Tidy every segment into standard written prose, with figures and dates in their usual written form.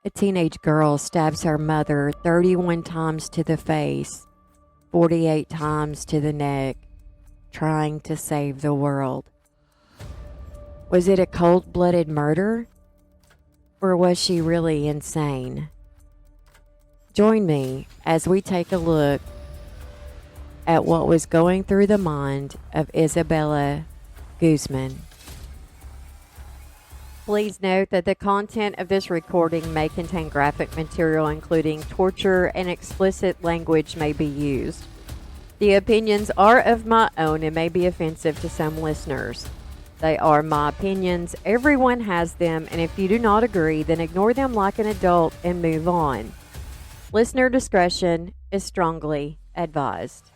A teenage girl stabs her mother 31 times to the face, 48 times to the neck, trying to save the world. Was it a cold-blooded murder? Or was she really insane? Join me as we take a look at what was going through the mind of Isabella Guzman. Please note that the content of this recording may contain graphic material including torture and explicit language may be used. The opinions are of my own and may be offensive to some listeners. They are my opinions, everyone has them, and if you do not agree, then ignore them like an adult and move on. Listener discretion is strongly advised.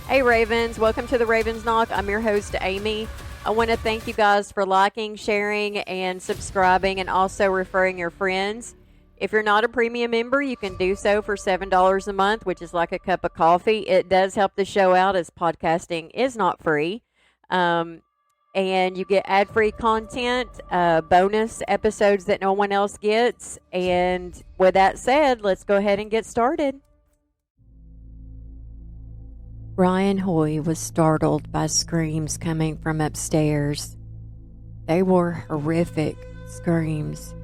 Hey Ravens, welcome to the Ravens Knock. I'm your host, Amy. I want to thank you guys for liking, sharing, and subscribing, and also referring your friends. If you're not a premium member, you can do so for $7 a month, which is like a cup of coffee. It does help the show out as podcasting is not free. And you get ad-free content, bonus episodes that no one else gets. And with that said, let's go ahead and get started. Ryan Hoy was startled by screams coming from upstairs. They were horrific screams,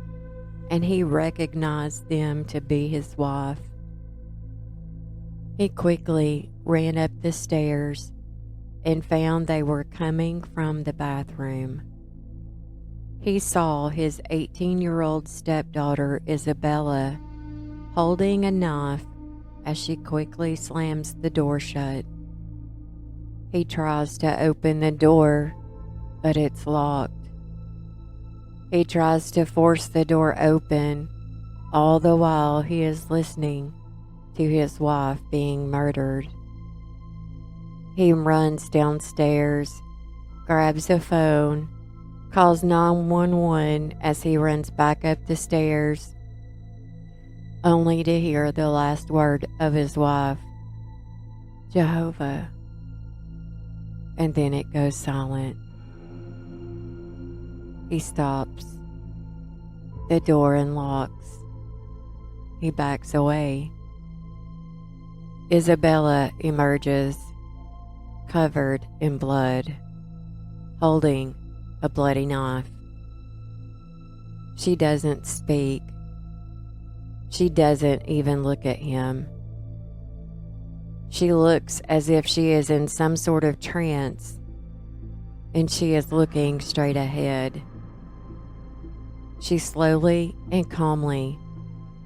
and he recognized them to be his wife. He quickly ran up the stairs and found they were coming from the bathroom. He saw his 18-year-old stepdaughter, Isabella, holding a knife as she quickly slams the door shut. He tries to open the door, but it's locked. He tries to force the door open, all the while he is listening to his wife being murdered. He runs downstairs, grabs a phone, calls 911 as he runs back up the stairs, only to hear the last word of his wife, Jehovah. And then it goes silent. He stops. The door unlocks. He backs away. Isabella emerges, covered in blood, holding a bloody knife. She doesn't speak. She doesn't even look at him. She looks as if she is in some sort of trance, and she is looking straight ahead. She slowly and calmly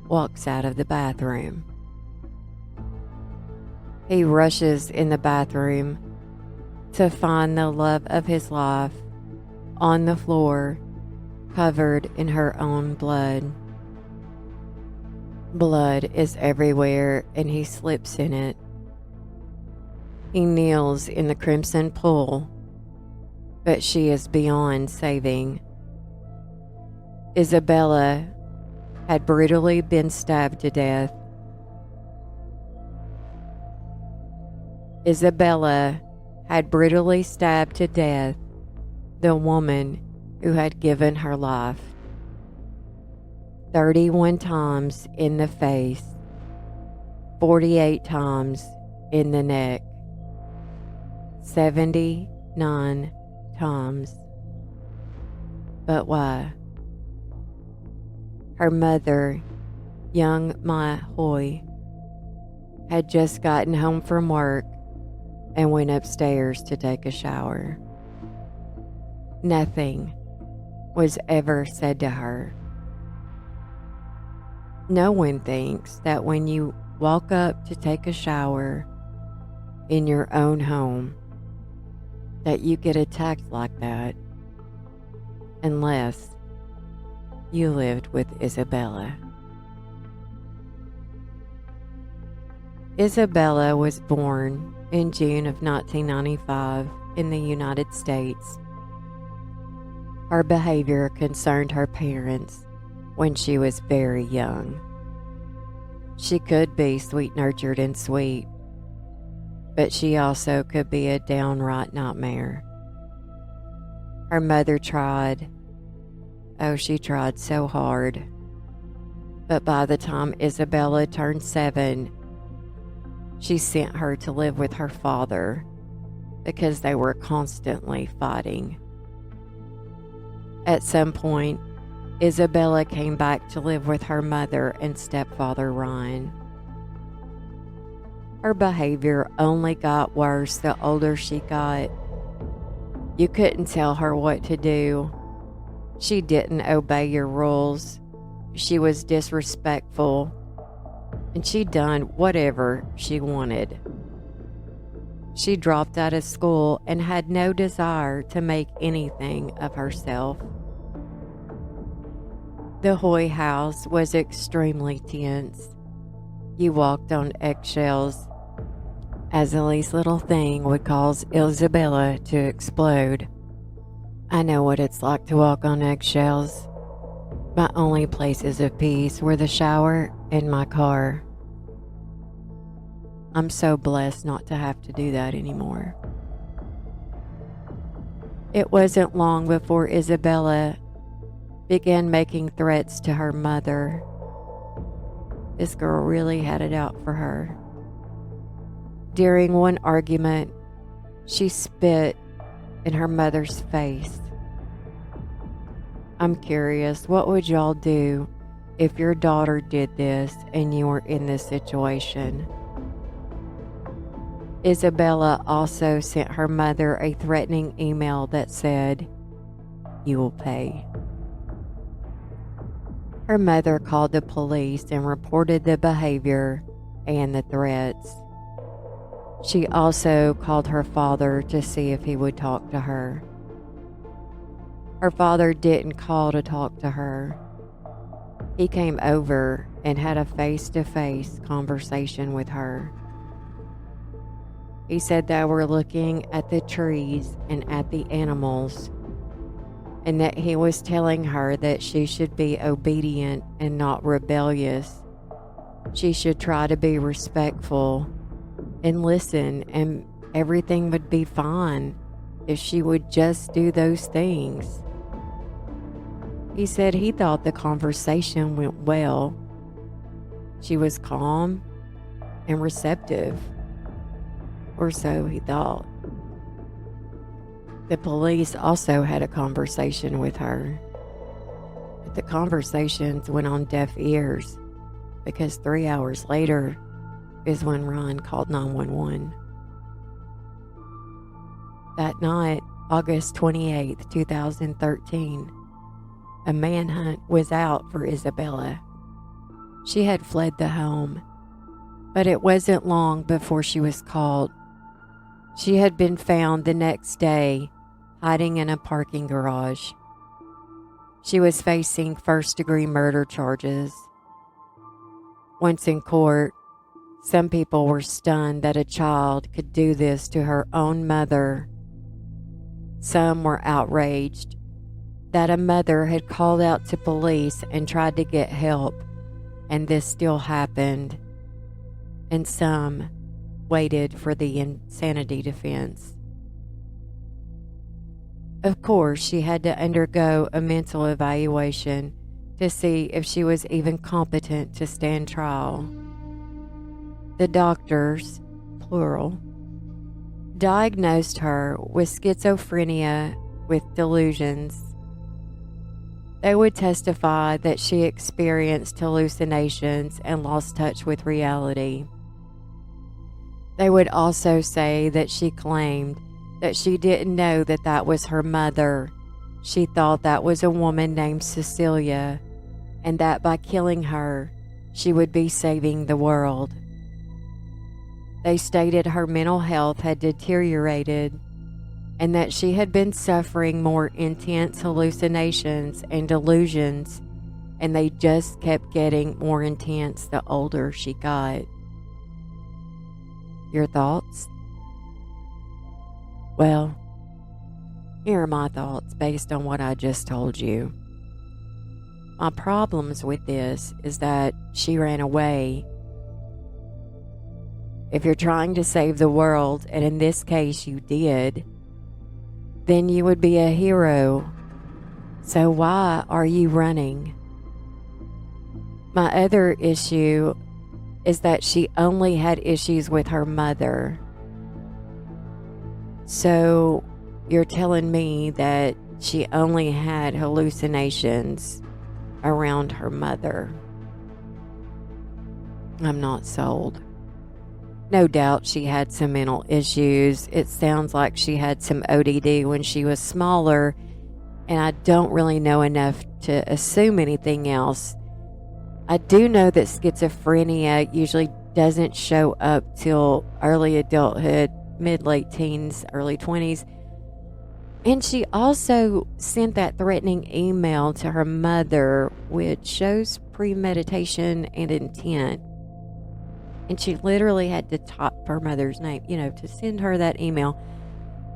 walks out of the bathroom. He rushes in the bathroom to find the love of his life on the floor, covered in her own blood. Blood is everywhere, and he slips in it. He kneels in the crimson pool, but she is beyond saving. Isabella had brutally been stabbed to death. Isabella had brutally stabbed to death the woman who had given her life. 31 times in the face, 48 times in the neck, 79 times. But why? Her mother, young Maya Hoy, had just gotten home from work and went upstairs to take a shower. Nothing was ever said to her. No one thinks that when you walk up to take a shower in your own home, that you get attacked like that, unless you lived with Isabella. Isabella was born in June of 1995 in the United States. Her behavior concerned her parents when she was very young. She could be sweet-nurtured and sweet, but she also could be a downright nightmare. Her mother tried. Oh, she tried so hard But by the time Isabella turned 7, she sent her to live with her father because they were constantly fighting. At some point, Isabella came back to live with her mother and stepfather Ryan. Her behavior only got worse the older she got. You couldn't tell her what to do. She didn't obey your rules. She was disrespectful, and she done whatever she wanted. She dropped out of school and had no desire to make anything of herself. The Hoy house was extremely tense. You walked on eggshells, as the least little thing would cause Isabella to explode. I know what it's like to walk on eggshells. My only places of peace were the shower and my car. I'm so blessed not to have to do that anymore. It wasn't long before Isabella began making threats to her mother. This girl really had it out for her. During one argument, she spit in her mother's face. I'm curious, what would y'all do if your daughter did this and you were in this situation? Isabella also sent her mother a threatening email that said, "You will pay." Her mother called the police and reported the behavior and the threats. She also called her father to see if he would talk to her. Her father didn't call to talk to her. He came over and had a face-to-face conversation with her. He said they were looking at the trees and at the animals, and that he was telling her that she should be obedient and not rebellious. She should try to be respectful and listen, and everything would be fine if she would just do those things. He said he thought the conversation went well. She was calm and receptive, or so he thought. The police also had a conversation with her, but the conversations went on deaf ears because 3 hours later is when Ryan called 911. That night, August 28th, 2013, a manhunt was out for Isabella. She had fled the home, but it wasn't long before she was caught. She had been found the next day, hiding in a parking garage. She was facing first-degree murder charges. Once in court, some people were stunned that a child could do this to her own mother. Some were outraged that a mother had called out to police and tried to get help, and this still happened. And some waited for the insanity defense. Of course, she had to undergo a mental evaluation to see if she was even competent to stand trial. The doctors, plural, diagnosed her with schizophrenia with delusions. They would testify that she experienced hallucinations and lost touch with reality. They would also say that she claimed that she didn't know that that was her mother. She thought that was a woman named Cecilia, and that by killing her, she would be saving the world. They stated her mental health had deteriorated and that she had been suffering more intense hallucinations and delusions, and they just kept getting more intense the older she got. Your thoughts? Well, here are my thoughts based on what I just told you. My problems with this is that she ran away. If you're trying to save the world, and in this case you did, then you would be a hero. So why are you running? My other issue is that she only had issues with her mother. So you're telling me that she only had hallucinations around her mother. I'm not sold. No doubt she had some mental issues. It sounds like she had some ODD when she was smaller, and I don't really know enough to assume anything else. I do know that schizophrenia usually doesn't show up till early adulthood, mid-late teens, early 20s. And she also sent that threatening email to her mother, which shows premeditation and intent. And she literally had to type her mother's name, to send her that email.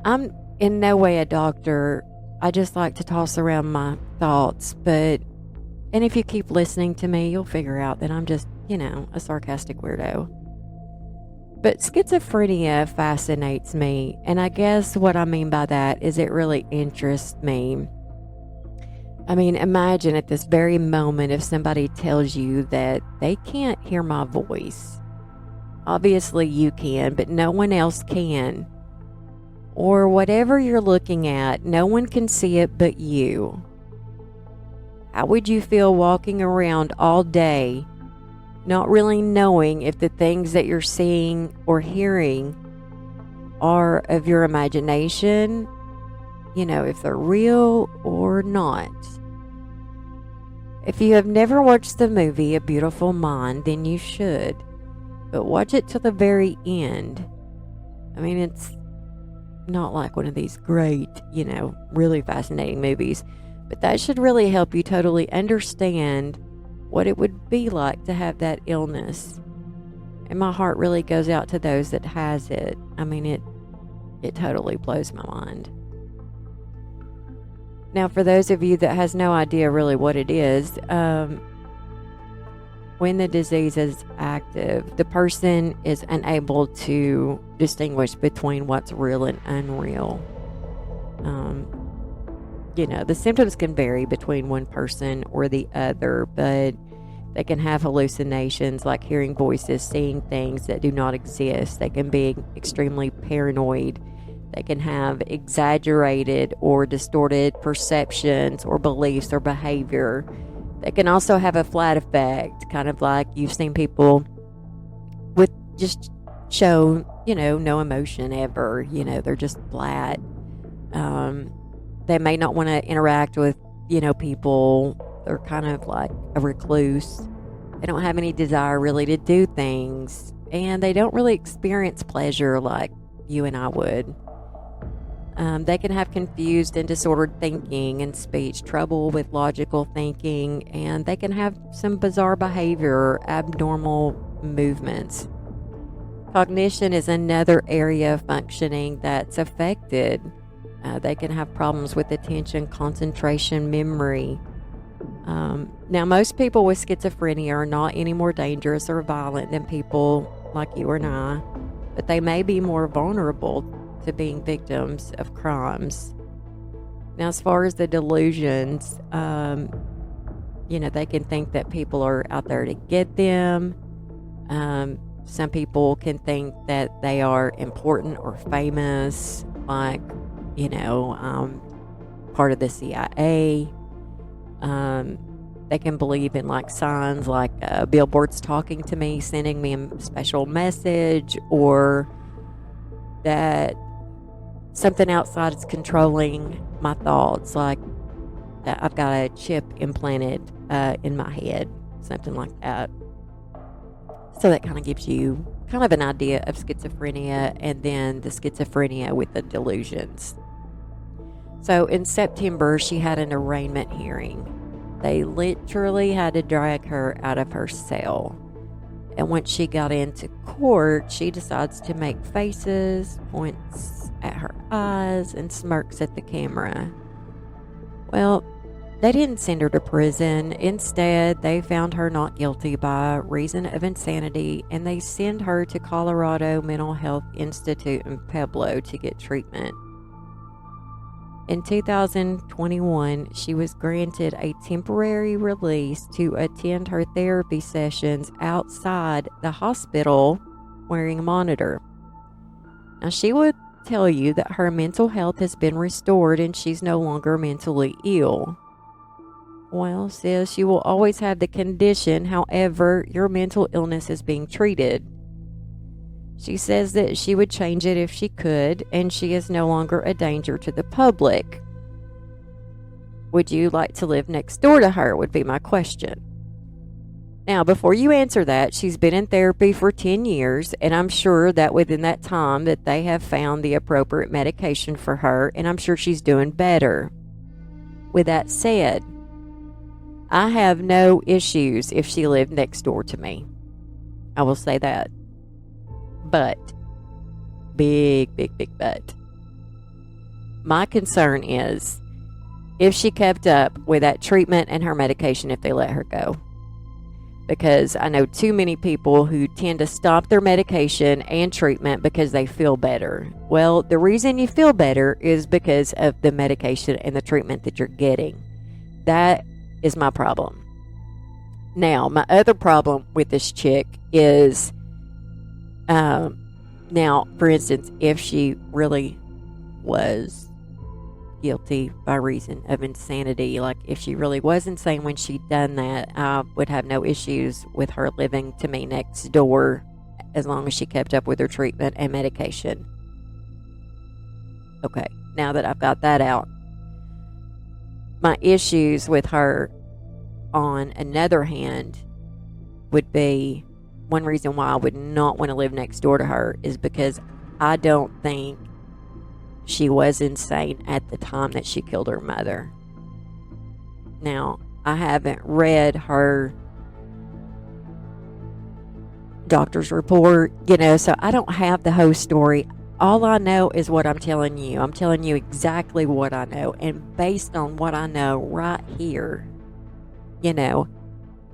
I'm in no way a doctor. I just like to toss around my thoughts. And if you keep listening to me, you'll figure out that I'm just, a sarcastic weirdo. But schizophrenia fascinates me. And I guess what I mean by that is it really interests me. I mean, imagine at this very moment if somebody tells you that they can't hear my voice. Obviously you can, but no one else can. Or whatever you're looking at, no one can see it but you. How would you feel walking around all day, not really knowing if the things that you're seeing or hearing are of your imagination, if they're real or not? If you have never watched the movie A Beautiful Mind, then you should. But watch it till the very end. I mean, it's not like one of these great, really fascinating movies. But that should really help you totally understand what it would be like to have that illness. And my heart really goes out to those that has it. I mean, it totally blows my mind. Now, for those of you that has no idea really what it is, when the disease is active, the person is unable to distinguish between what's real and unreal. The symptoms can vary between one person or the other, but they can have hallucinations like hearing voices, seeing things that do not exist. They can be extremely paranoid. They can have exaggerated or distorted perceptions or beliefs or behavior. They can also have a flat effect, kind of like you've seen people with just show, no emotion ever. They're just flat. They may not want to interact with, people. They're kind of like a recluse. They don't have any desire really to do things. And they don't really experience pleasure like you and I would. They can have confused and disordered thinking and speech, trouble with logical thinking, and they can have some bizarre behavior, abnormal movements. Cognition is another area of functioning that's affected. They can have problems with attention, concentration, memory. Now, most people with schizophrenia are not any more dangerous or violent than people like you and I, but they may be more vulnerable to being victims of crimes. Now, as far as the delusions, they can think that people are out there to get them. Some people can think that they are important or famous, like, part of the CIA. They can believe in like signs like billboards talking to me, sending me a special message, or that something outside is controlling my thoughts, like that I've got a chip implanted in my head, something like that. So that kind of gives you kind of an idea of schizophrenia, and then the schizophrenia with the delusions. So in September, she had an arraignment hearing. They literally had to drag her out of her cell. And once she got into court, she decides to make faces, points at her eyes, and smirks at the camera. Well, they didn't send her to prison. Instead, they found her not guilty by reason of insanity, and they send her to Colorado Mental Health Institute in Pueblo to get treatment. In 2021, she was granted a temporary release to attend her therapy sessions outside the hospital wearing a monitor. Now, she would tell you that her mental health has been restored and she's no longer mentally ill. Well, sis, you will always have the condition, however, your mental illness is being treated. She says that she would change it if she could, and she is no longer a danger to the public. Would you like to live next door to her, would be my question. Now, before you answer that, she's been in therapy for 10 years, and I'm sure that within that time that they have found the appropriate medication for her, and I'm sure she's doing better. With that said, I have no issues if she lived next door to me. I will say that. But, big but. My concern is if she kept up with that treatment and her medication if they let her go. Because I know too many people who tend to stop their medication and treatment because they feel better. Well, the reason you feel better is because of the medication and the treatment that you're getting. That is my problem. Now, my other problem with this chick is... now, for instance, if she really was guilty by reason of insanity, like if she really was insane when she done that, I would have no issues with her living to me next door as long as she kept up with her treatment and medication. Okay, now that I've got that out, my issues with her, on another hand, would be... One reason why I would not want to live next door to her is because I don't think she was insane at the time that she killed her mother. Now, I haven't read her doctor's report, so I don't have the whole story. All I know is what I'm telling you. I'm telling you exactly what I know. And based on what I know right here,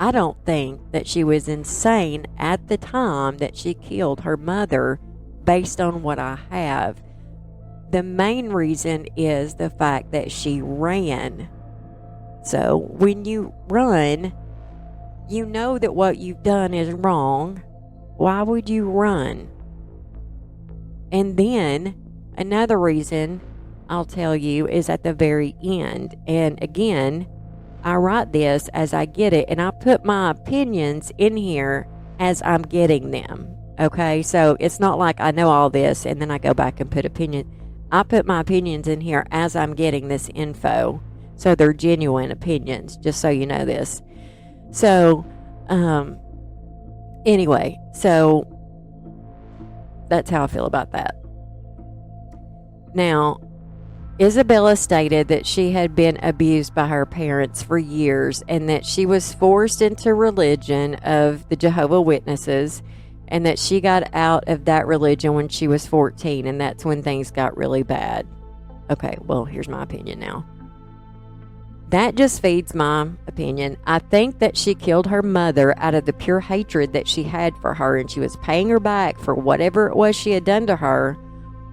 I don't think that she was insane at the time that she killed her mother based on what I have. The main reason is the fact that she ran. So when you run, you know that what you've done is wrong. Why would you run? And then another reason I'll tell you is at the very end. And again, I write this as I get it, and I put my opinions in here as I'm getting them. Okay, so it's not like I know all this and then I go back and put opinion. I put my opinions in here as I'm getting this info, so they're genuine opinions. Just so you know this. So, anyway, so that's how I feel about that. Now, Isabella stated that she had been abused by her parents for years and that she was forced into religion of the Jehovah's Witnesses, and that she got out of that religion when she was 14, and that's when things got really bad. Okay, well, here's my opinion now. That just feeds my opinion. I think that she killed her mother out of the pure hatred that she had for her, and she was paying her back for whatever it was she had done to her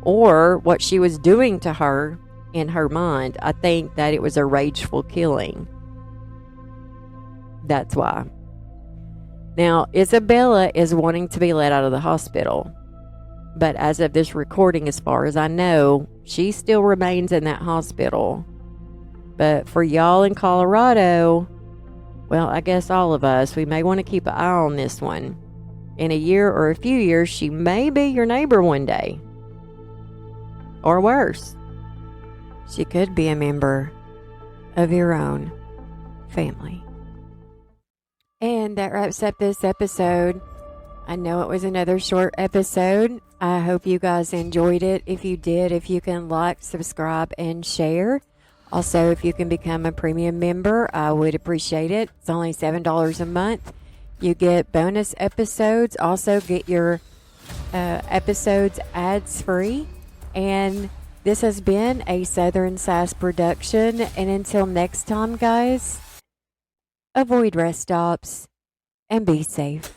or what she was doing to her. In her mind, I think that it was a rageful killing. That's why. Now, Isabella is wanting to be let out of the hospital. But as of this recording, as far as I know, she still remains in that hospital. But for y'all in Colorado, well, I guess all of us, we may want to keep an eye on this one. In a year or a few years, she may be your neighbor one day. Or worse. She could be a member of your own family. And that wraps up this episode. I know it was another short episode. I hope you guys enjoyed it. If you did, if you can like, subscribe, and share. Also, if you can become a premium member, I would appreciate it. It's only $7 a month. You get bonus episodes. Also get your episodes ads free. And this has been a Southern Sass production, and until next time, guys, avoid rest stops and be safe.